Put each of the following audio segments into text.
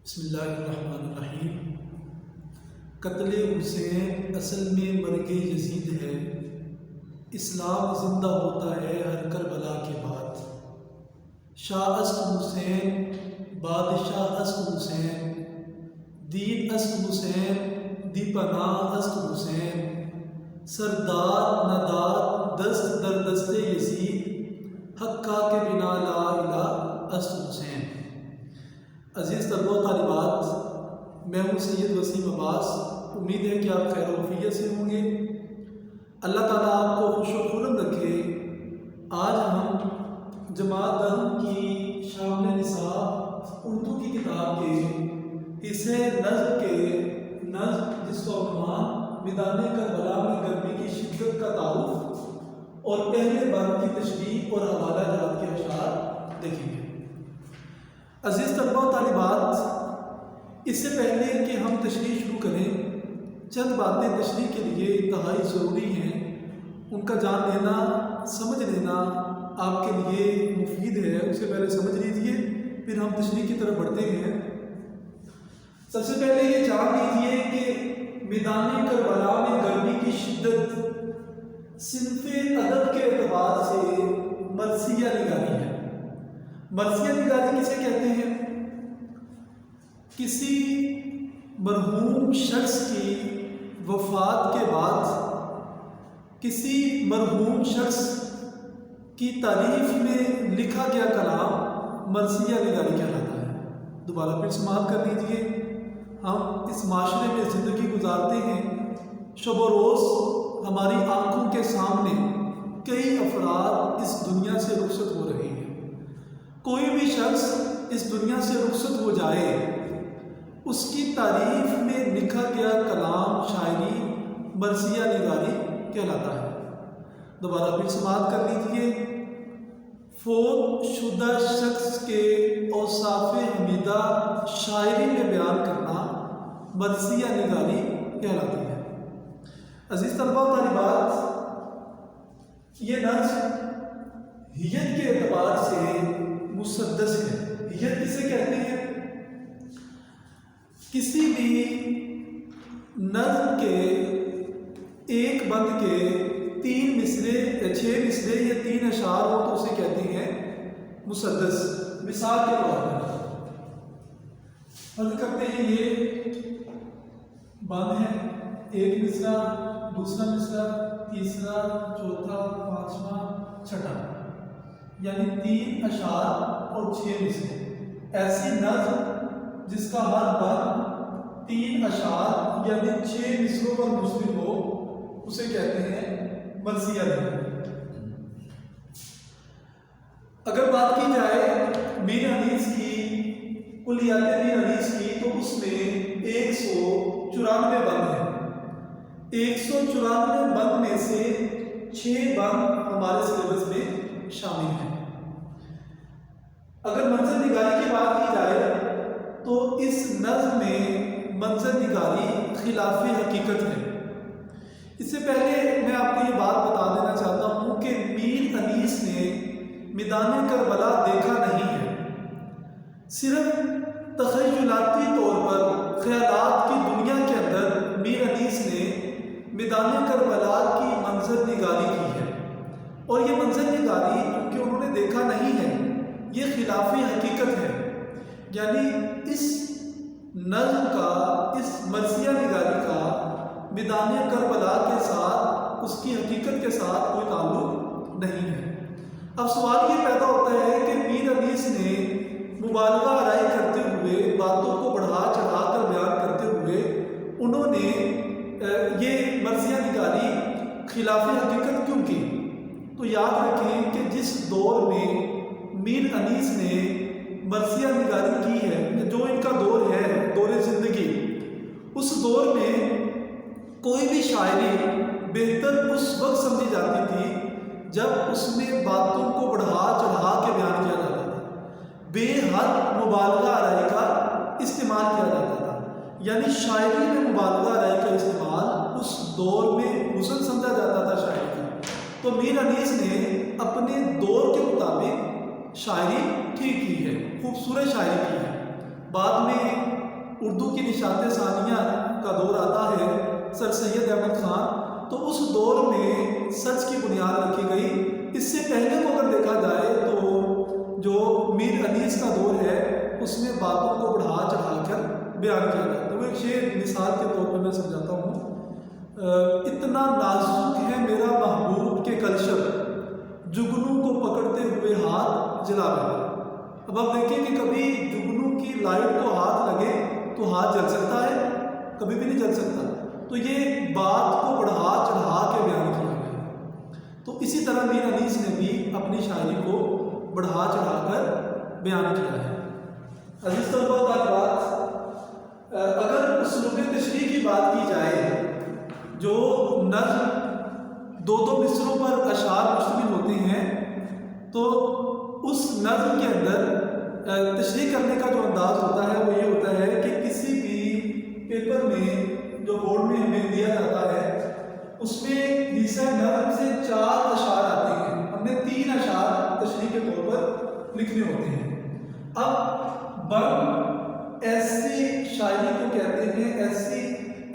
بسم اللہ الرحمن الرحیم۔ قتل حسین اصل میں مرگ یزید ہے، اسلام زندہ ہوتا ہے ہر کربلا کے بعد۔ شاہ است حسین، بادشاہ است حسین، دین است حسین، دی پناہ است حسین، سردار نداد دست در دست یزید، حقہ کے بنا لا الہ است حسین۔ عزیز طلبہ و طالبات، میں ہوں سید وسیم عباس۔ امید ہے کہ آپ خیر و عافیت سے ہوں گے۔ اللہ تعالیٰ آپ کو خوش و خرم رکھے۔ آج ہم جماعت دہم کی شامل نساء اردو کی کتاب کے حصے نظم جس کا عنوان میدان کربلا میں گرمی کی شدت کا تعارف اور پہلے باب کی تشریح اور حوالہ جات کے اشعار دیکھیں گے۔ عزیز طلبہ و طالبات، اس سے پہلے کہ ہم تشریح شروع کریں، چند باتیں تشریح کے لیے انتہائی ضروری ہیں۔ ان کا جان لینا، سمجھ لینا آپ کے لیے مفید ہے۔ اس سے پہلے سمجھ لیجیے، پھر ہم تشریح کی طرف بڑھتے ہیں۔ سب سے پہلے یہ جان لیجیے کہ میدان کربلا میں گرمی کی شدت صنف ادب کے اعتبار سے مرثیہ نگاری ہے۔ مرثیہ نگاری کسے کہتے ہیں؟ کسی مرحوم شخص کی وفات کے بعد کسی مرحوم شخص کی تعریف میں لکھا گیا کلام مرثیہ نگاری کہلاتا ہے۔ دوبارہ پھر سماعت کر لیجیے۔ ہم اس معاشرے میں زندگی گزارتے ہیں، شب و روز ہماری آنکھوں کے سامنے کئی افراد اس دنیا سے رخصت ہو رہے ہیں۔ کوئی بھی شخص اس دنیا سے رخصت ہو جائے، اس کی تعریف میں لکھا گیا کلام شاعری مرثیہ نگاری کہلاتا ہے۔ دوبارہ پھر سماعت کر لیجیے۔ فوت شدہ شخص کے اوصاف حمیدہ شاعری میں بیان کرنا مرثیہ نگاری کہلاتی ہے۔ عزیز طلبہ و طالبات، یہ نظم حیت کے اعتبار سے مسدس ہے۔ حیت کسے کہتے ہیں؟ کسی بھی نظم کے ایک بند کے 3 مصرے یا 6 مصرے یا 3 اشعار ہو تو اسے کہتے ہیں مسدس۔ مثال کے طور پر فرض کرتے ہیں یہ بند ہے، ایک مصرع، دوسرا مصرع، تیسرا، چوتھا، پانچواں، چھٹا، یعنی 3 اشعار اور 6 مصرے۔ ایسی نظم جس کا ہر بند 3 اشعار یعنی 6 مصروں پر مشتمل ہو اسے کہتے ہیں مرثیہ نگاری۔ اگر بات کی جائے میر انیس کی، کلیات میر انیس کی، تو اس میں 194 بند ہیں۔ 194 بند میں سے 6 بند ہمارے سلیبس میں شامل ہیں۔ اگر منظر نگاری کی بات کی جائے تو اس نظم میں منظر نگاری خلاف حقیقت ہے۔ اس سے پہلے میں آپ کو یہ بات بتا دینا چاہتا ہوں کہ میر انیس نے میدان کربلا دیکھا نہیں ہے، صرف تخیلاتی طور پر خیالات کی دنیا کے اندر میر انیس نے میدان کربلا کی منظر نگاری کی ہے، اور یہ منظر نگاری کیونکہ انہوں نے دیکھا نہیں ہے، یہ خلاف حقیقت ہے۔ یعنی اس نظم کا، اس مرثیہ نگاری کا میدان کربلا کے ساتھ، اس کی حقیقت کے ساتھ کوئی تعلق نہیں ہے۔ اب سوال یہ پیدا ہوتا ہے کہ میر انیس نے مبالغہ آرائی کرتے ہوئے، باتوں کو بڑھا چڑھا کر بیان کرتے ہوئے، انہوں نے یہ مرثیہ نگاری خلاف حقیقت کیوں کی؟ تو یاد رکھیں کہ جس دور میں میر انیس نے مرثیہ نگاری کی ہے، جو ان کا دور ہے، دور زندگی، اس دور میں کوئی بھی شاعری بہتر اس وقت سمجھی جاتی تھی جب اس میں باتوں کو بڑھا چڑھا کے بیان کیا جاتا تھا، بے حد مبالغہ آرائی کا استعمال کیا جاتا تھا۔ یعنی شاعری میں مبالغہ آرائی کا استعمال اس دور میں حسن سمجھا جاتا تھا شاعری کا۔ تو میر انیس نے اپنے دور کے مطابق شاعری ٹھیک کی ہے، خوبصورت شاعری کی ہے۔ بعد میں اردو کی نشاط ثانیہ کا دور آتا ہے سر سید احمد خان، تو اس دور میں سچ کی بنیاد رکھی گئی۔ اس سے پہلے کو اگر دیکھا جائے تو جو میر انیس کا دور ہے اس میں باتوں کو بڑھا چڑھا کر بیان کیا جاتا ہے۔ وہ ایک شعر مثال کے طور پر میں سمجھاتا ہوں، اتنا نازک ہے میرا محبوب کے کلشب، جگنوں کو پکڑتے ہوئے ہاتھ جلا رہا۔ اب آپ دیکھیں کہ کبھی جگنوں کی لائٹ کو ہاتھ لگے تو ہاتھ جل سکتا ہے؟ کبھی بھی نہیں جل سکتا۔ تو یہ بات کو بڑھا چڑھا کے بیان کیا گیا ہے۔ تو اسی طرح میر انیس نے بھی اپنی شاعری کو بڑھا چڑھا کر بیان کیا ہے۔ عزیز طلباء و طالبات، اگر اسلوب تشریح کی بات کی جائے، جو نظم دو مصروں پر اشعار مشتمل ہوتے ہیں، تو اس نظم کے اندر تشریح کرنے کا جو انداز ہوتا ہے وہ یہ ہوتا ہے کہ کسی بھی پیپر میں جو بورڈ میں ہمیں دیا جاتا ہے اس میں حصہ نظم سے 4 اشعار آتے ہیں، ہم نے 3 اشعار تشریح کے طور پر لکھنے ہوتے ہیں۔ اب بند ایسی شاعری کو کہتے ہیں،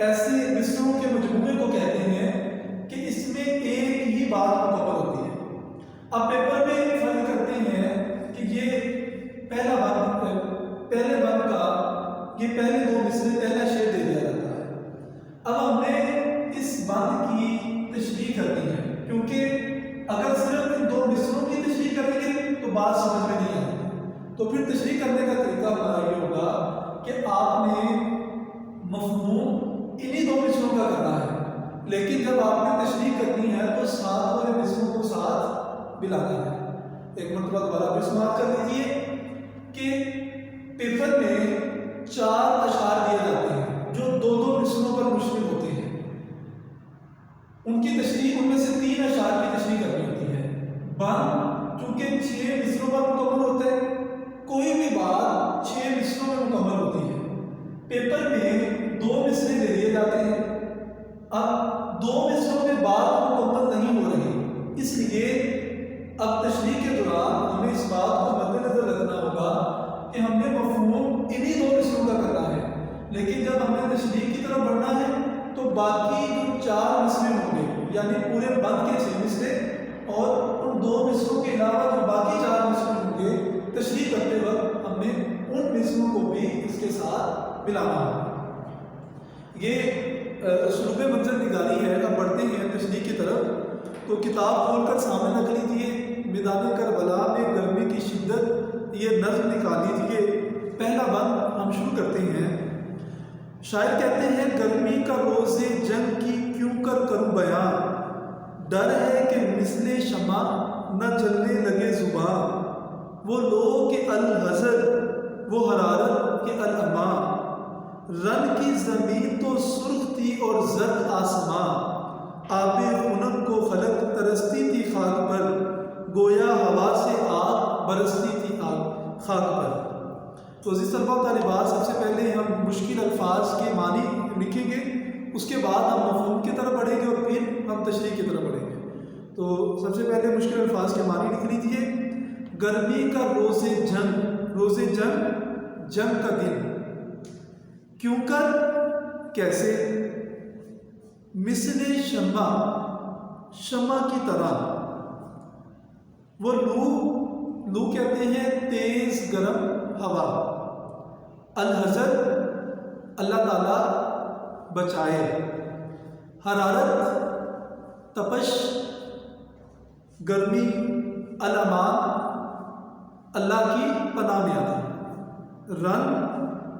ایسے مصروں کے مجموعے کو کہتے ہیں کہ اس میں ایک ہی بات مکمل ہوتی ہے۔ اب پیپر میں فرق کرتے ہیں کہ یہ پہلا پہلے بند کا یہ پہلے 2 مصرے پہلا شعر دے دیا جاتا ہے۔ اب ہم نے اس بند کی تشریح کرنی ہے، کیونکہ اگر صرف ان 2 مصروں کی تشریح کریں گے تو بات سمجھ میں نہیں آئے گی۔ تو پھر تشریح کرنے کا طریقہ ہمارا یہ ہوگا کہ آپ نے مفہوم انہی 2 مصروں کا کرنا ہے، لیکن جب آپ نے تشریح کرنی ہے تو ساتھ والے مصروں کو ساتھ ملانا ہے۔ ایک مرتبہ دوبارہ بھی سماعت کر لیجیے کہ پیپر میں 4 اشعار دیے جاتے ہیں جو 2 مصروں پر مشتمل ہوتے ہیں، ان کی تشریح ان میں سے 3 اشعار کی تشریح کرنی ہوتی ہے۔ بند چونکہ 6 مصروں پر مکمل ہوتا ہے، کوئی بھی بات 6 مصروں میں مکمل ہوتی ہے۔ پیپر میں 2 مصرے دے دیے جاتے ہیں، اب 2 مصروں میں بات مکمل نہیں ہو رہی، اس لیے اب تشریح کے دوران ہمیں اس بات کو مد نظر رکھنا ہوگا کہ ہم نے مفہوم انہی 2 مصروں کا کرنا ہے، لیکن جب ہم نے تشریح کی طرف بڑھنا ہے تو باقی جو 4 مصرے ہوں گے، یعنی پورے بند کے 6 مصرے اور ان 2 مصروں کے علاوہ جو باقی 4 مصرے ہوں گے، تشریح کرتے وقت ہم نے ان مصروں کو بھی اس کے ساتھ ملانا ہوگا۔ یہ اسلوب منظر نگاری ہے۔ اب بڑھتے ہیں تشریح کی طرف، تو کتاب کھول کر سامنے رکھ لیجیے۔ میدان کربلا میں گرمی کی شدت، یہ نظم نکال لیجیے۔ پہلا بند ہم شروع کرتے ہیں۔ شاعر کہتے ہیں، گرمی کا روز جنگ کی کیوں کر کروں بیان، ڈر ہے کہ مثل شمع نہ جلنے لگے زبان، وہ لو کہ الحذر وہ حرارت کے الاماں، رن کی زمین تو سرخ تھی اور زرد آسمان، آب خنک کو خلق ترستی تھی خاک پر، گویا ہوا سے آگ برستی تھی خاک پر۔ تو عزیز طلباء و طالبات، سب سے پہلے ہم مشکل الفاظ کے معنی لکھیں گے، اس کے بعد ہم مفہوم کی طرف بڑھیں گے اور پھر ہم تشریح کی طرف بڑھیں گے۔ تو سب سے پہلے مشکل الفاظ کے معنی لکھ لیجیے۔ گرمی کا روز جنگ، روز جنگ، جنگ کا دن، کیوں کر کیسے، مثل شمع، شمع کی طرح، وہ لو کہتے ہیں تیز گرم ہوا، الحذر اللہ تعالیٰ بچائے، حرارت تپش گرمی، الامان اللہ کی پناہ میں آتا، رن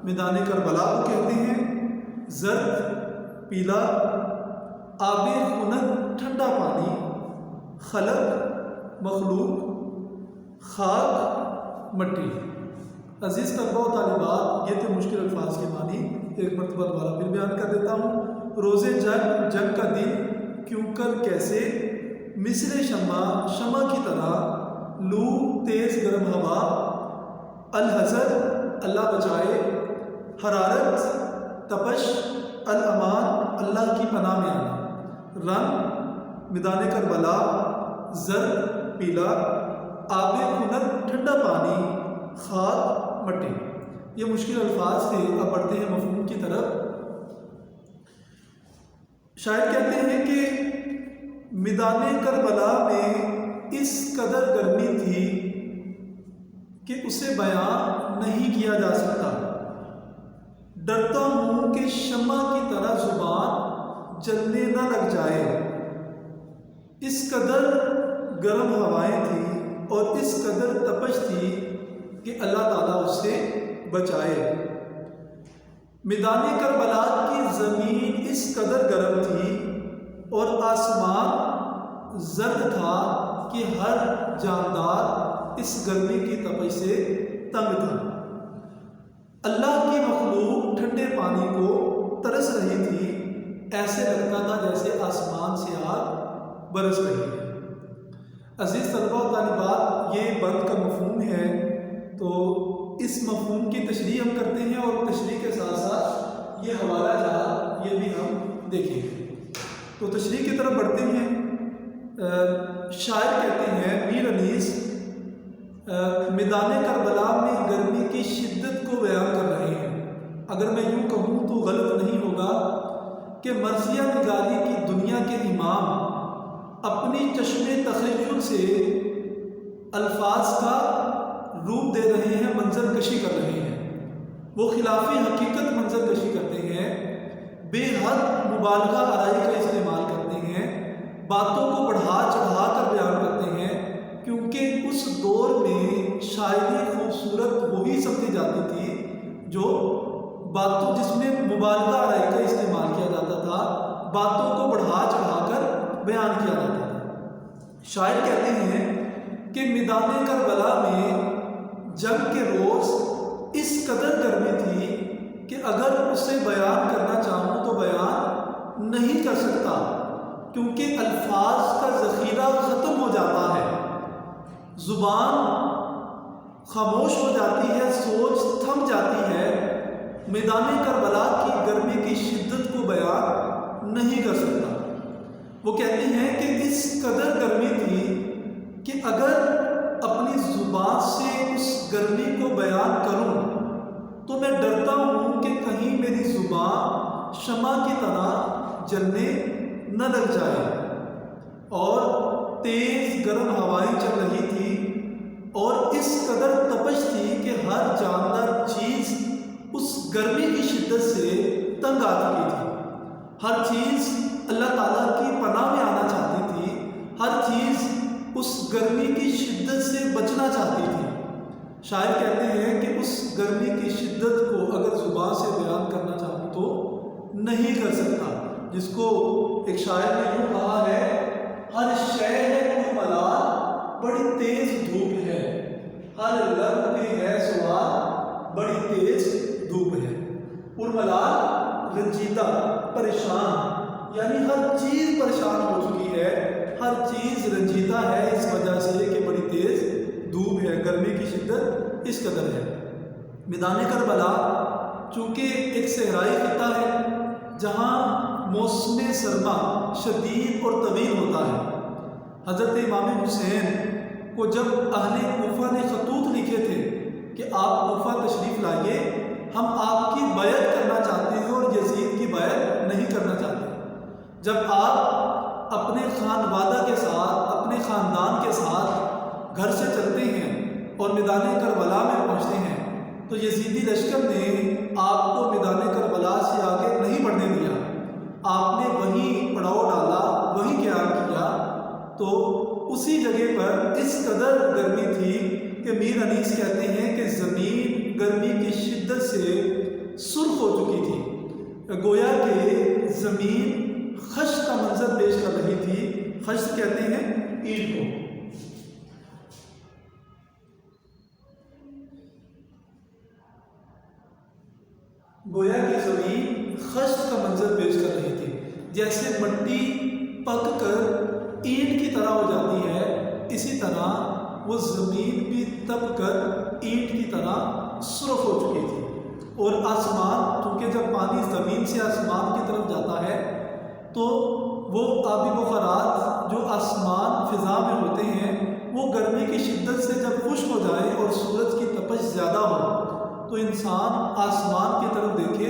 میدان کربلا کو کہتے ہیں، زرد پیلا، آب خنک ٹھنڈا پانی، خلق مخلوق، خاک مٹی۔ عزیز طلباء و طالبات، یہ تھے مشکل الفاظ کے معنی۔ ایک مرتبہ دوبارہ پھر بیان کر دیتا ہوں۔ روز جنگ، جنگ کا دن، کیوں کر کیسے، مثل شمع، شمع کی طرح، لو تیز گرم ہوا، الحذر اللہ بچائے، حرارت تپش، الامان اللہ کی پناہ میں آنا، رن میدان کربلا، زرد پیلا، آب خنک ٹھنڈا پانی، خاک مٹی۔ یہ مشکل الفاظ تھے. اب بڑھتے ہیں مفہوم کی طرف. شاعر کہتے ہیں کہ میدان کربلا میں اس قدر گرمی تھی کہ اسے بیان نہیں کیا جا سکتا. ڈرتا ہوں کہ شمع کی طرح زبان جلنے نہ لگ جائے. اس قدر گرم ہوائیں تھیں اور اس قدر تپش تھی کہ اللہ تعالیٰ اس سے بچائے. میدان کربلا کی زمین اس قدر گرم تھی اور آسمان زرد تھا کہ ہر جاندار اس گرمی کی تپش سے تنگ تھا. اللہ کی مخلوق ٹھنڈے پانی کو ترس رہی تھی. ایسے لگتا تھا جیسے آسمان سے آگ برس رہی ہے. عزیز طلباء و طالبات، یہ بند کا مفہوم ہے. تو اس مفہوم کی تشریح ہم کرتے ہیں اور تشریح کے ساتھ ساتھ یہ حوالہ جات یہ بھی ہم دیکھیں گے. تو تشریح کی طرف بڑھتے ہیں. شاعر کہتے ہیں میر انیس میدان کربلا میں گرمی کی شدت کو بیان کر رہے ہیں. اگر میں یوں کہوں تو غلط نہیں ہوگا کہ مرثیہ نگاری کی دنیا کے امام اپنی چشم تخیل سے الفاظ کا روپ دے رہے ہیں، منظر کشی کر رہے ہیں. وہ خلاف حقیقت منظر کشی کرتے ہیں، بے حد مبالغہ آرائی کا استعمال کرتے ہیں، باتوں کو بڑھا چڑھا کر بیان کرتے ہیں، کیونکہ اس دور میں شاعری خوبصورت وہی سمجھی جاتی تھی جو باتوں جس میں مبالغہ آرائی کا استعمال کیا جاتا تھا، باتوں کو بڑھا چڑھا کر بیان کیا جاتا تھا. شاعر کہتے ہیں کہ میدان کربلا میں جنگ کے روز اس قدر گرمی تھی کہ اگر اسے بیان کرنا چاہوں تو بیان نہیں کر سکتا، کیونکہ الفاظ کا ذخیرہ ختم ہو جاتا ہے، زبان خاموش ہو جاتی ہے، سوچ تھم جاتی ہے. میدان کربلا کی گرمی کی شدت کو بیان نہیں کر سکتا. وہ کہتے ہیں کہ اس قدر گرمی تھی کہ اگر اپنی زبان سے اس گرمی کو بیان کروں تو میں ڈرتا ہوں کہ کہیں میری زبان شمع کی طرح جلنے نہ لگ جائے. اور تیز گرم ہوائیں چل رہی تھی اور اس قدر تپش تھی کہ ہر جاندار چیز اس گرمی کی شدت سے تنگ آ چکی تھی. ہر چیز اللہ تعالیٰ کی پناہ میں آنا چاہتی تھی، ہر چیز اس گرمی کی شدت سے بچنا چاہتی تھی. شاعر کہتے ہیں کہ اس گرمی کی شدت کو اگر زبان سے بیان کرنا چاہوں تو نہیں کر سکتا. جس کو ایک شاعر نے یوں کہا ہے، ہر شے ہے کوئی ملال بڑی تیز دھوپ ہے، ہر لب پہ ہے سوال بڑی تیز دھوپ ہے. اور ملال رنجیدہ، پریشان، یعنی ہر چیز پریشان ہو چکی ہے، ہر چیز رنجیدہ ہے اس وجہ سے کہ بڑی تیز دھوپ ہے، گرمی کی شدت اس قدر ہے. میدان کربلا چونکہ ایک صحرائی خطہ ہے جہاں موسم سرما شدید اور طویل ہوتا ہے. حضرت امام حسین کو جب اہل کوفہ نے خطوط لکھے تھے کہ آپ کوفہ تشریف لائیے، ہم آپ کی بیعت کرنا چاہتے ہیں اور یزید کی بیعت نہیں کرنا چاہتے. جب آپ اپنے خانوادہ کے ساتھ، اپنے خاندان کے ساتھ گھر سے چلتے ہیں اور میدان کربلا میں پہنچتے ہیں تو یزیدی لشکر نے آپ کو میدان کربلا سے آگے نہیں بڑھنے دیا. آپ نے وہیں پڑاؤ ڈالا، وہیں قیام کیا. تو اسی جگہ پر اس قدر گرمی تھی کہ میر انیس کہتے ہیں کہ زمین گرمی کی شدت سے سرخ ہو چکی تھی، گویا کہ زمین خشک کا منظر پیش کر رہی تھی. خشک کہتے ہیں اینٹ کو. گویا کہ زمین خشک کا منظر پیش کر رہی تھی، جیسے مٹی پک کر اینٹ کی طرح ہو جاتی ہے، اسی طرح وہ زمین بھی تپ کر اینٹ کی طرح سرخ ہو چکی تھی. اور آسمان، کیونکہ جب پانی زمین سے آسمان کی طرف جاتا ہے تو وہ آبی بخارات جو آسمان فضا میں ہوتے ہیں وہ گرمی کی شدت سے جب خشک ہو جائے اور سورج کی تپش زیادہ ہو تو انسان آسمان کی طرف دیکھے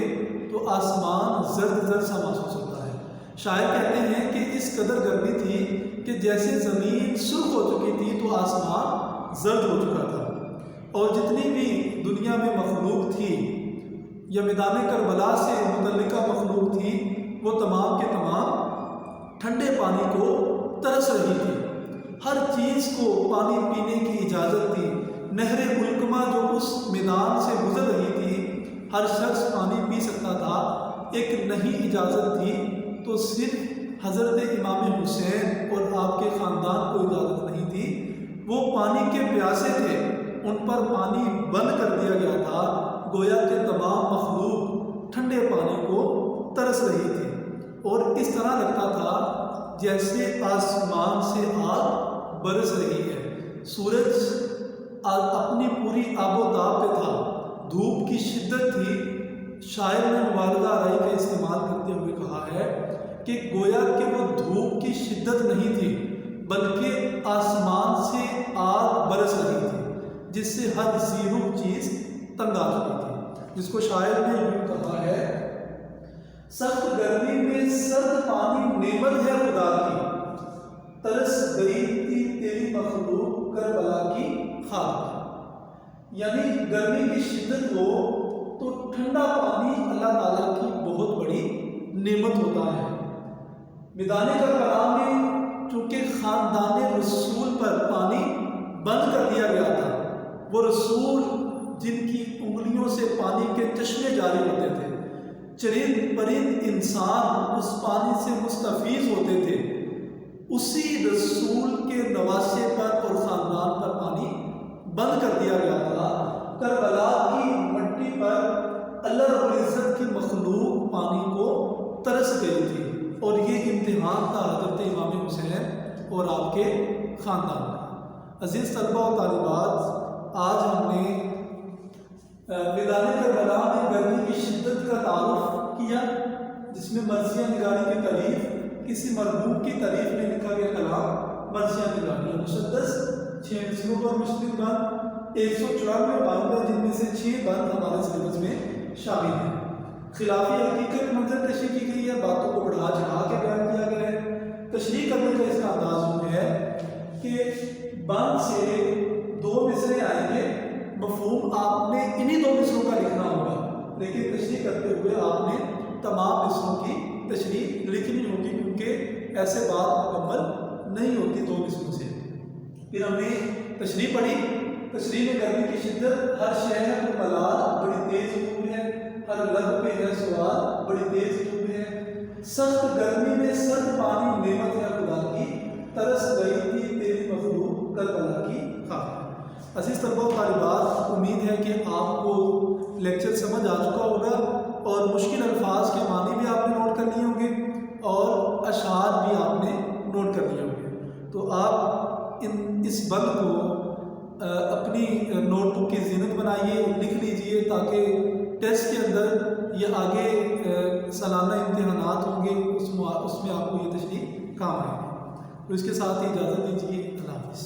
تو آسمان زرد زرد سا محسوس ہوتا ہے۔ شاعر کہتے ہیں کہ اس قدر گرمی تھی کہ جیسے زمین سرخ ہو چکی تھی تو آسمان زرد ہو چکا تھا، اور جتنی بھی دنیا میں مخلوق تھی یا میدان کربلا سے متعلقہ مخلوق تھی وہ تمام کے تمام ٹھنڈے پانی کو ترس رہی تھی۔ ہر چیز کو پانی پینے کی اجازت تھی۔ نہر علقمہ جو اس میدان سے گزر رہی تھی، ہر شخص پانی پی سکتا تھا، ایک نہیں اجازت تھی تو صرف حضرت امام حسین اور آپ کے خاندان کو اجازت نہیں تھی۔ وہ پانی کے پیاسے تھے، ان پر پانی بند کر دیا گیا تھا، گویا کہ تمام مخلوق ٹھنڈے پانی کو ترس رہی تھی، اور اس طرح لگتا تھا جیسے آسمان سے آگ برس رہی ہے۔ سورج اپنی پوری آب و تاب پہ تھا، دھوپ کی شدت تھی۔ شاعر نے مبالغہ آرائی کا استعمال کرتے ہوئے کہا ہے کہ گویا کہ وہ دھوپ کی شدت نہیں تھی بلکہ آسمان سے آگ برس رہی تھی، جس سے ہر زیرو چیز تنگ آ چکی تھی، جس کو شاعر نے یوں کہا ہے: سخت گرمی میں سرد پانی نعمت ہے خدا کی، ترس گئی تھی تیری مخلوق کربلا کی خاک۔ یعنی گرمی کی شدت ہو تو ٹھنڈا پانی اللہ تعالیٰ کی بہت بڑی نعمت ہوتا ہے۔ میدان کربلا میں چونکہ خاندان رسول پر پانی بند کر دیا گیا تھا، وہ رسول جن کی انگلیوں سے پانی کے چشمے جاری ہوتے تھے، چرند پرند انسان اس پانی سے مستفیض ہوتے تھے، اسی رسول کے نواسے پر اور خاندان پر پانی بند کر دیا گیا تھا۔ کربلا کی مٹی پر اللہ رب العزت کی مخلوق پانی کو ترس گئی تھی، اور یہ امتحان تھا حضرت امام حسین اور آپ کے خاندان کا۔ عزیز طلبہ و طالبات، آج ہم نے میدان کربلا میں گرمی کی شدت کا تعارف کیا، جس میں مرثیہ نگاری کی تعریف، کسی مرحوم کی تعریف میں لکھا گیا کلام مرثیہ نگاری مسدس 6 مصروں پر مشتمل بند 194 بند ہے، جن میں سے 6 بند ہمارے سلیبس میں شامل ہیں۔ خلافی حقیقت منظر تشریح کی گئی ہے، باتوں کو بڑھا چڑھا کے بیان کیا گیا ہے۔ تشریح کرنے کا اس کا انداز یہ ہے کہ بند سے 2 مصرے آئیں گے، مفہوم آپ نے انہی 2 مصروں کا لکھنا ہوگا، لیکن تشریح کرتے ہوئے آپ نے تمام مصروں کی تشریح لکھنی ہوگی، کیونکہ ایسے بات مکمل نہیں ہوتی 2 مصروں سے۔ پھر ہم نے تشریح پڑھی، تشریح میں گرمی کی شدت، ہر شہر پر ملال بڑی تیز دھوپ ہے، ہر لب پہ ہے سوال بڑی تیز دھوپ ہے، سخت گرمی میں سرد پانی نعمت ہے خدا کی، ترس گئی تھی تیری مخلوق کربلا کی خاک۔ عزیز طلبہ و طالبات، امید ہے کہ آپ کو لیکچر سمجھ آ چکا ہوگا، اور مشکل الفاظ کے معنی بھی آپ نے نوٹ کر لیے ہوں گے، اور اشعار بھی آپ نے نوٹ کر لیے ہوں گے۔ تو آپ اس بند کو اپنی نوٹ بک کی زینت بنائیے، لکھ لیجئے، تاکہ ٹیسٹ کے اندر یا آگے سالانہ امتحانات ہوں گے، اس میں آپ کو یہ تشریح کام آئے گی۔ تو اس کے ساتھ ہی اجازت دیجیے، اللہ حافظ۔